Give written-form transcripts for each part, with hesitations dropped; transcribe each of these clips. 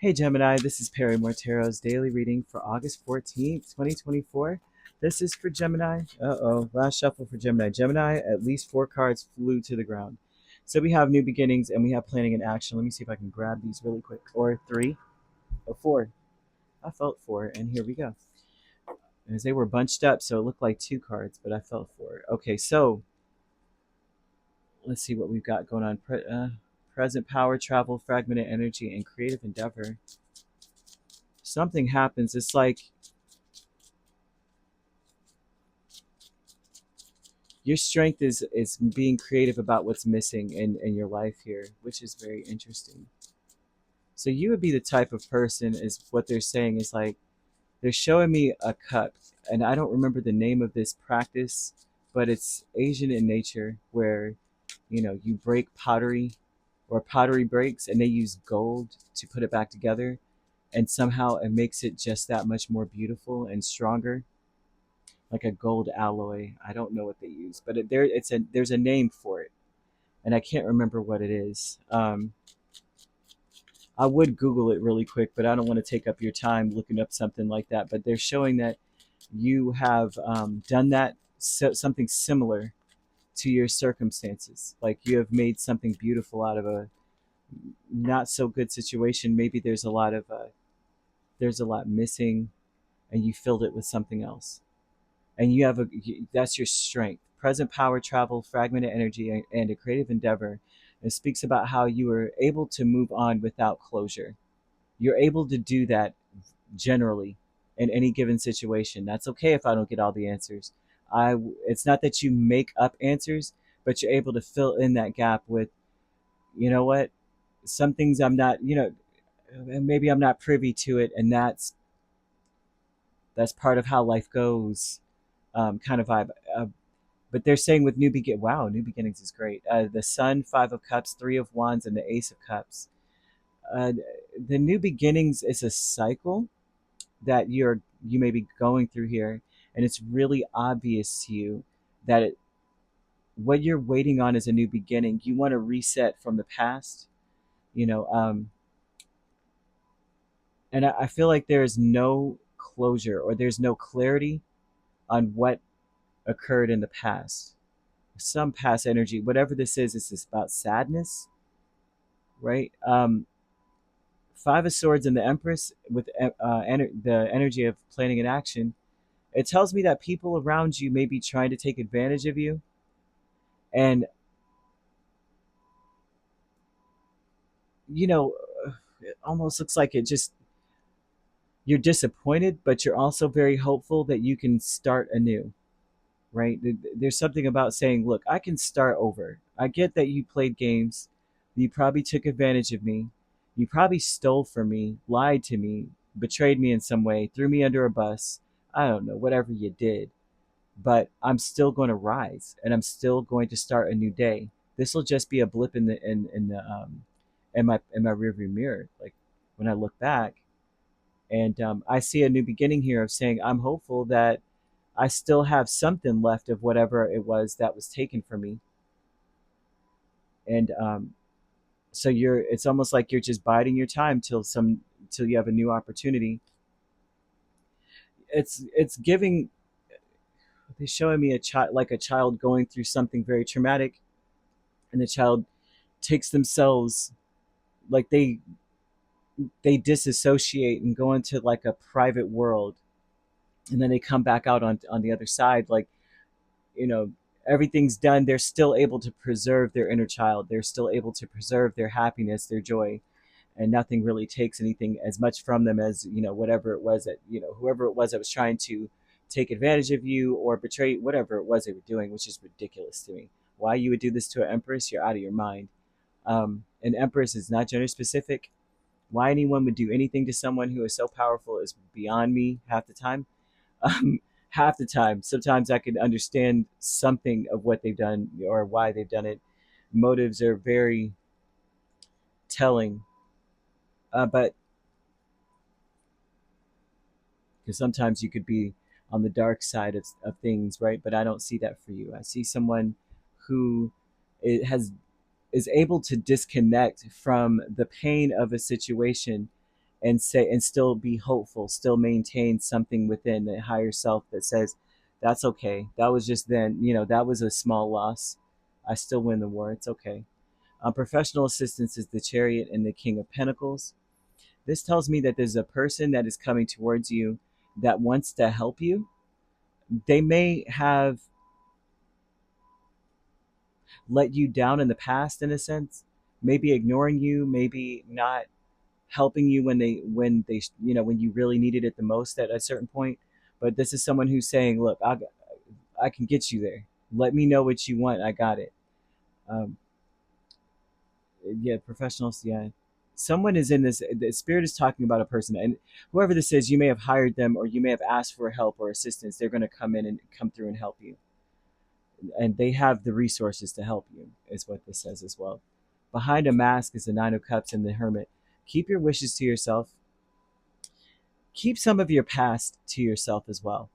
Hey Gemini, this is Perrymore Tarot's daily reading for August 14th, 2024. This is for Gemini. Last shuffle for Gemini. Gemini, at least 4 cards flew to the ground. So we have new beginnings and we have planning and action. Let me see if I can grab these really quick. Or 3, or 4. I felt 4, and here we go. As they were bunched up, so it looked like 2 cards, but I felt 4. Okay, so let's see what we've got going on. Present power, travel, fragmented energy, and creative endeavor. Something happens. It's like your strength is being creative about what's missing in your life here, which is very interesting. So you would be the type of person, is what they're saying, is like they're showing me a cup, and I don't remember the name of this practice, but it's Asian in nature, where you break pottery, or pottery breaks, and they use gold to put it back together, and somehow it makes it just that much more beautiful and stronger, like a gold alloy. I don't know what they use, but there's a name for it, and I can't remember what it is. I would Google it really quick, but I don't want to take up your time looking up something like that. But they're showing that you have done that, something similar to your circumstances. Like you have made something beautiful out of a not so good situation. Maybe there's a lot missing, and you filled it with something else. And that's your strength. Present power, travel, fragmented energy, and a creative endeavor. It speaks about how you were able to move on without closure. You're able to do that generally in any given situation. That's okay if I don't get all the answers. It's not that you make up answers, but you're able to fill in that gap with, you know what, some things I'm not, maybe I'm not privy to it, and that's part of how life goes, kind of vibe. But they're saying with new beginnings is great. The Sun, 5 of Cups, 3 of Wands, and the Ace of Cups. Uh, the new beginnings is a cycle that you may be going through here, and it's really obvious to you that what you're waiting on is a new beginning. You want to reset from the past, you know, and I feel like there is no closure, or there's no clarity on what occurred in the past. Some past energy, whatever this is about sadness, right? 5 of Swords and the Empress with the energy of planning and action. It tells me that people around you may be trying to take advantage of you, and you know, it almost looks like it just you're disappointed, but you're also very hopeful that you can start anew, right? There's something about saying, look, I can start over. I get that you played games, you probably took advantage of me, you probably stole from me, lied to me, betrayed me in some way, threw me under a bus. I don't know, whatever you did, but I'm still going to rise, and I'm still going to start a new day. This will just be a blip in my rearview mirror. Like when I look back, and I see a new beginning here of saying I'm hopeful that I still have something left of whatever it was that was taken from me. And so it's almost like you're just biding your time till you have a new opportunity. It's giving. They're showing me a child going through something very traumatic, and the child takes themselves, like they disassociate and go into like a private world, and then they come back out on the other side, like, you know everything's done. They're still able to preserve their inner child, they're still able to preserve their happiness, their joy, and nothing really takes anything as much from them as, whatever it was that, whoever it was that was trying to take advantage of you or betray, whatever it was they were doing, which is ridiculous to me. Why you would do this to an empress? You're out of your mind. An empress is not gender specific. Why anyone would do anything to someone who is so powerful is beyond me half the time. um, Half the time. Sometimes I could understand something of what they've done or why they've done it. Motives are very telling, but because sometimes you could be on the dark side of things, right? But I don't see that for you. I see someone who has is able to disconnect from the pain of a situation and say, and still be hopeful, still maintain something within the higher self that says, that's okay. That was just then, that was a small loss. I still win the war. It's okay. Professional assistance is the Chariot and the King of Pentacles. This tells me that there's a person that is coming towards you that wants to help you. They may have let you down in the past, in a sense, maybe ignoring you, maybe not helping you when they when you really needed it the most at a certain point. But this is someone who's saying, look, I can get you there. Let me know what you want. I got it. um, yeah, professionals. Yeah, someone is in this. The spirit is talking about a person, and whoever this is, you may have hired them, or you may have asked for help or assistance. They're going to come in and come through and help you, and they have the resources to help you, is what this says as well. Behind a mask is the Nine of Cups and the Hermit. Keep your wishes to yourself. Keep some of your past to yourself as well.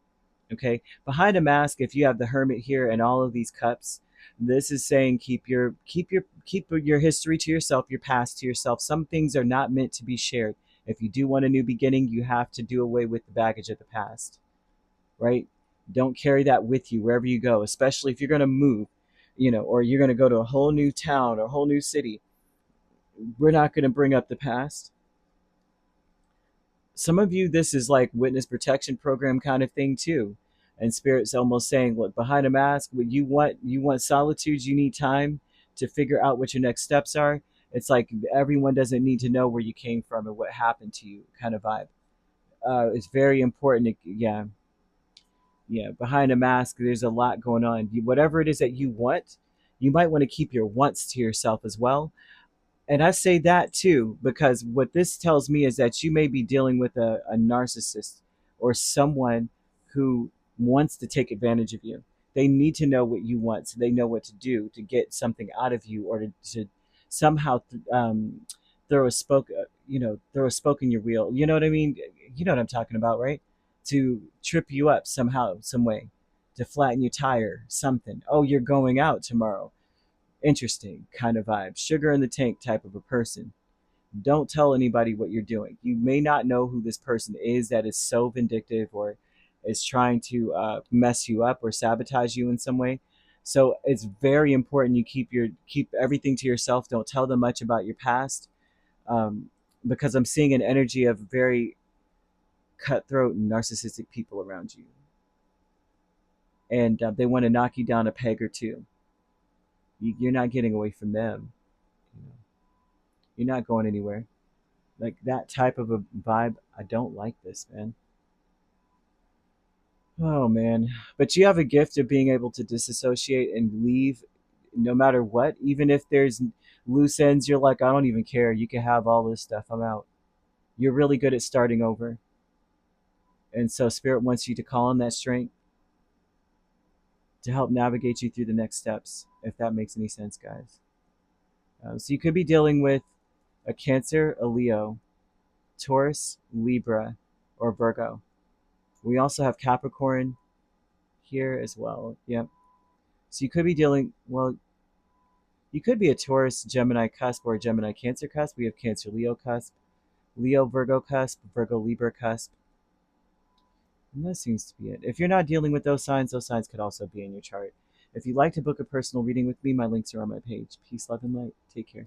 Okay, behind a mask, if you have the Hermit here and all of these cups, this is saying keep your history to yourself, your past to yourself. Some things are not meant to be shared. If you do want a new beginning, you have to do away with the baggage of the past, right? Don't carry that with you wherever you go, especially if you're going to move, or you're going to go to a whole new town or a whole new city. We're not going to bring up the past. Some of you, this is like witness protection program kind of thing too. And spirit's almost saying, look, behind a mask, what you want solitude, you need time to figure out what your next steps are. It's like everyone doesn't need to know where you came from and what happened to you, kind of vibe. It's very important yeah. Yeah, behind a mask, there's a lot going on. Whatever it is that you want, you might want to keep your wants to yourself as well. And I say that too, because what this tells me is that you may be dealing with a narcissist, or someone who wants to take advantage of you. They need to know what you want, so they know what to do to get something out of you, or to somehow throw a throw a spoke in your wheel. You know what I mean? You know what I'm talking about, right? To trip you up somehow, some way, to flatten your tire, something. Oh, you're going out tomorrow. Interesting kind of vibe. Sugar in the tank type of a person. Don't tell anybody what you're doing. You may not know who this person is that is so vindictive, or is trying to mess you up or sabotage you in some way. So it's very important you keep everything to yourself. Don't tell them much about your past, um, because I'm seeing an energy of very cutthroat and narcissistic people around you, and they want to knock you down a peg or two. You're not getting away from them. You know, you're not going anywhere. Like that type of a vibe, I don't like this, man. Oh man. But you have a gift of being able to disassociate and leave no matter what. Even if there's loose ends, you're like, I don't even care. You can have all this stuff. I'm out. You're really good at starting over. And so Spirit wants you to call on that strength to help navigate you through the next steps, if that makes any sense, guys. So you could be dealing with a Cancer, a Leo, Taurus, Libra, or Virgo. We also have Capricorn here as well. Yep. So you could be dealing, well, you could be a Taurus Gemini cusp, or a Gemini Cancer cusp. We have Cancer Leo cusp, Leo Virgo cusp, Virgo Libra cusp. And that seems to be it. If you're not dealing with those signs could also be in your chart. If you'd like to book a personal reading with me, my links are on my page. Peace, love, and light. Take care.